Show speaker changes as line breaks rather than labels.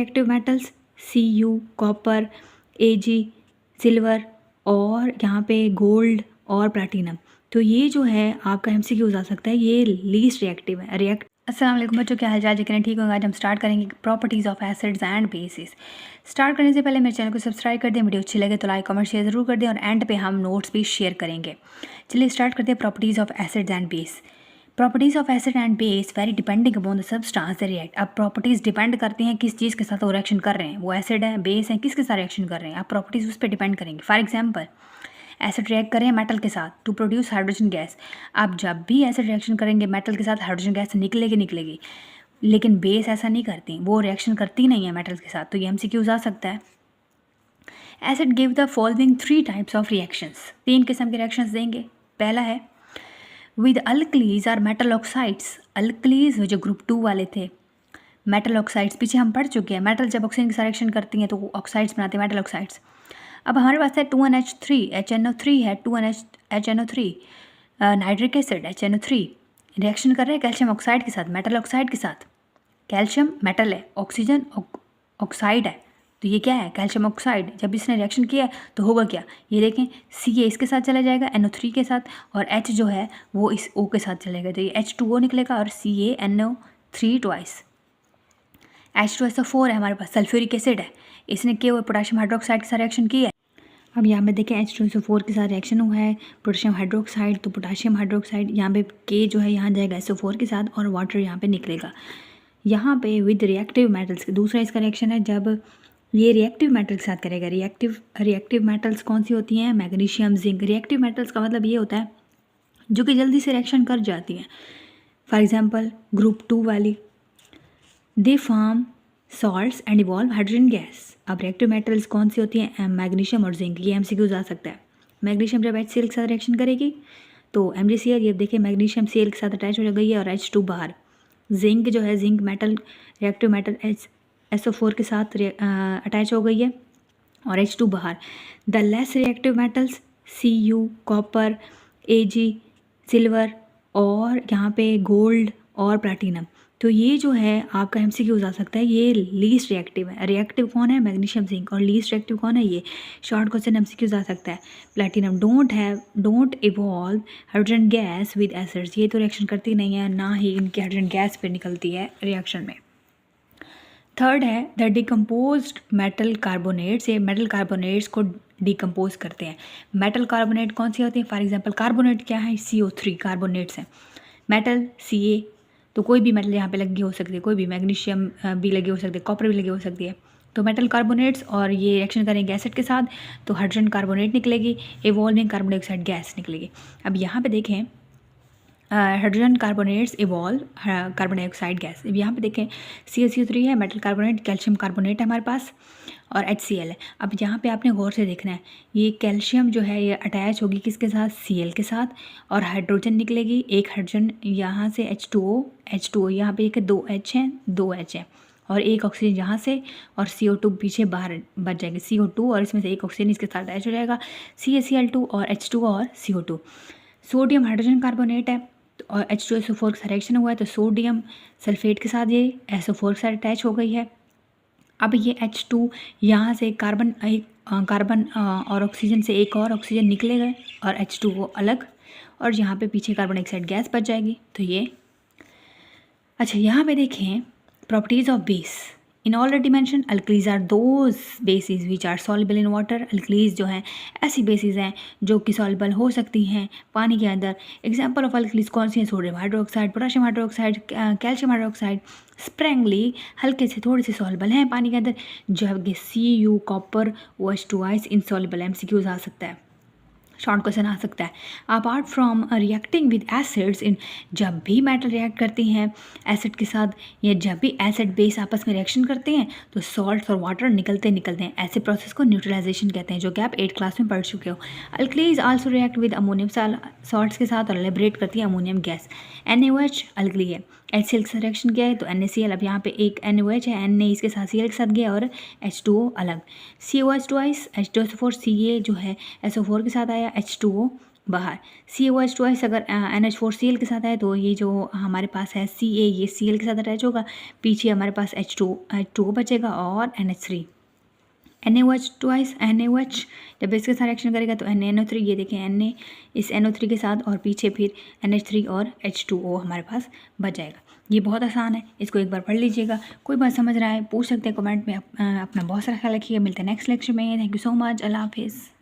Reactive metals Cu copper, Ag silver और यहाँ पे गोल्ड और प्लैटिनम। तो ये जो है आपका MCQ आ सकता है, ये लीस्ट रिएक्टिव है। अस्सलाम वालेकुम बच्चों, क्या हाल चाल? यकीनन ठीक होगा। आज हम स्टार्ट करेंगे properties of acids and bases. Start करने से पहले मेरे चैनल को सब्सक्राइब कर दें, वीडियो अच्छी लगे तो लाइक कमेंट शेयर ज़रूर कर दें और एंड पे हम नोट्स भी शेयर करेंगे। चलिए स्टार्ट करते हैं properties of acids and base. Properties of acid and base very depending upon the substance they react. अब प्रॉपर्टीज़ डिपेंड करती हैं किस चीज़ के साथ वो रिएक्शन कर रहे हैं, वो एसिड है बेस है, किसके साथ रिएक्शन कर रहे हैं, आप प्रॉपर्टीज़ उस पर डिपेंड करेंगे। फॉर एग्जाम्पल एसिड रिएक्ट करें मेटल के साथ टू प्रोड्यूस हाइड्रोजन गैस। आप जब भी एसिड रिएक्शन करेंगे मेटल के साथ हाइड्रोजन गैस निकलेगी, लेकिन बेस ऐसा नहीं करती, वो रिएक्शन करती नहीं है मेटल के साथ। तो ये MCQ आ सकता है। Acid give the following 3 types of reactions, 3 किस्म के रिएक्शंस देंगे। पहला है विद अल्कलीज और मेटल ऑक्साइड्स। अल्कलीज जो ग्रुप 2 वाले थे, मेटल ऑक्साइड्स पीछे हम पढ़ चुके हैं। मेटल जब ऑक्सीजन के साथ रिएक्शन करती हैं तो वो ऑक्साइड्स बनाते हैं, मेटल ऑक्साइड्स। अब हमारे पास है 2NH3 HNO3 है, 2NH HNO3 nitric acid HNO3 reaction कर रहे हैं कैल्शियम ऑक्साइड के साथ, मेटल ऑक्साइड के साथ। कैल्शियम मेटल है, ऑक्सीजन ऑक्साइड है, तो ये क्या है? Calcium oxide. जब इसने रिएक्शन किया तो होगा क्या, ये देखें Ca इसके साथ चला जाएगा NO3 के साथ, और H जो है वो इस O के साथ चलेगा, तो ये H2O निकलेगा और CaNO3 ट्वाइस। H2SO4 है हमारे पास, सल्फ्यूरिक एसिड है, इसने क्या हुआ? पोटेशियम हाइड्रोक्साइड के साथ रिएक्शन किया है। अब यहाँ पे देखें H2SO4 के साथ रिएक्शन हुआ है पोटेशियम हाइड्रोक्साइड, तो पोटेशियम हाइड्रोक्साइड यहाँ पे K जो है यहाँ जाएगा SO4 के साथ और वाटर यहाँ पे निकलेगा। यहाँ पे विद रिएक्टिव मेटल्स, दूसरा इसका रिएक्शन है जब ये रिएक्टिव मेटल के साथ करेगा। रिएक्टिव मेटल्स कौन सी होती हैं? Magnesium, zinc. रिएक्टिव मेटल्स का मतलब ये होता है जो कि जल्दी से रिएक्शन कर जाती हैं। फॉर एग्जांपल ग्रुप 2 वाली, they form salts and evolve hydrogen gas. अब रिएक्टिव मेटल्स कौन सी होती हैं? मैग्नीशियम और जिंक। ये MCQ आ सकता है। मैग्नीशियम जब HCl के साथ रिएक्शन करेगी तो MgCl, ये देखिए मैग्नीशियम Cl के साथ अटैच हो गई है और H2 बाहर। जिंक जो है, zinc metal reactive metal SO4 के साथ अटैच हो गई है और H2 बाहर। The less reactive metals Cu copper, Ag silver और यहाँ पे गोल्ड और प्लैटिनम। तो ये जो है आपका MCQ आ सकता है, ये लीस्ट रिएक्टिव है। रिएक्टिव कौन है? Magnesium zinc. और लीस्ट रिएक्टिव कौन है? ये शॉर्ट क्वेश्चन MCQ आ सकता है। Platinum don't evolve hydrogen gas with acids. ये तो रिएक्शन करती नहीं है, ना ही इनकी हाइड्रोजन गैस पे निकलती है रिएक्शन में। थर्ड है द डिकम्पोज्ड मेटल कार्बोनेट्स। ये मेटल कार्बोनेट्स को डिकम्पोज करते हैं। मेटल कार्बोनेट कौन सी होती है? फॉर एग्जांपल कार्बोनेट क्या है? CO3 कार्बोनेट्स हैं। मेटल Ca, तो कोई भी मेटल यहाँ पे लगी हो सकती है, कोई भी मैग्नीशियम भी लगी हो सकती है, कॉपर भी लगी हो सकती है। तो मेटल कार्बोनेट्स, और ये रिएक्शन करेंगे एसिड के साथ तो हाइड्रोजन कार्बोनेट निकलेगी, इवॉल्विंग कार्बन डाइऑक्साइड गैस निकलेगी। अब यहाँ पे देखें hydrogen carbonates evolve carbon dioxide gas. अब यहाँ पे देखें CaCO3 है, मेटल कार्बोनेट, कैल्शियम कार्बोनेट है हमारे पास और HCl है। अब यहाँ पे आपने गौर से देखना है, ये कैल्शियम जो है ये अटैच होगी किसके साथ? Cl के साथ, और हाइड्रोजन निकलेगी, एक हाइड्रोजन यहाँ से H2O यहाँ पे 2 H हैं, 2 H है, और एक ऑक्सीजन यहाँ से, और CO2 पीछे बाहर बच जाएगी, CO2 और इसमें से एक ऑक्सीजन इसके साथ अटैच हो जाएगा, CaCl2 और H2O और CO2। सोडियम हाइड्रोजन कार्बोनेट है और H2SO4 के साथ रिएक्शन हुआ है तो सोडियम सल्फेट के साथ ये SO4 के साथ अटैच हो गई है। अब ये H2 यहाँ से कार्बन और ऑक्सीजन से एक और ऑक्सीजन निकलेगा और H2O अलग, और यहाँ पे पीछे कार्बन डाइऑक्साइड गैस बच जाएगी। तो ये अच्छा, यहाँ पे देखें properties of base. In already mention alkalis are those bases which are soluble in water. Alkalis जो हैं ऐसी बेसिस हैं जो कि सॉल्युबल हो सकती हैं पानी के अंदर। एग्जांपल ऑफ अल्कलीज कौन सी हैं? Sodium hydroxide, potassium hydroxide, calcium hydroxide. Sparingly हल्के से थोड़े से सॉल्युबल हैं पानी के अंदर, जबकि Cu copper OH2 insoluble. MCQ आ सकता है, शॉर्ट क्वेश्चन आ सकता है। Apart from reacting with acids इन, जब भी मेटल रिएक्ट करती हैं एसिड के साथ, या जब भी एसिड बेस आपस में रिएक्शन करते हैं तो सॉल्ट और वाटर निकलते हैं। ऐसे प्रोसेस को न्यूट्रलाइजेशन कहते हैं, जो कि आप 8th क्लास में पढ़ चुके हो। Alkalis also react with ammonium salts के साथ और लिबरेट करती है अमोनियम गैस। NaOH अल्कली है, HCl के साथ रिएक्शन किया है तो NaCl। अब यहाँ पे एक NaOH है, Na इसके साथ Cl के साथ गया और H2O अलग। COH2 H2SO4 Ca जो है SO4 के साथ आया, H2O बाहर। COH ट्वाइस अगर NH4Cl के साथ है तो ये जो हमारे पास है Ca ये Cl के साथ अटैच होगा, पीछे हमारे पास H2O बचेगा और NH3। NaOH ट्वाइस NaOH जब इसके साथ रिएक्शन करेगा तो NaNO3, ये देखें Na इस NO3 के साथ और पीछे फिर NH3 और H2O हमारे पास बच जाएगा। ये बहुत आसान है, इसको एक बार पढ़ लीजिएगा। कोई बात समझ रहा है पूछ सकते हैं कमेंट में। अपना बहुत सारा ख्याल रखिएगा। मिलते हैं नेक्स्ट लेक्चर में। Thank you so much. अल्लाह हाफिज़।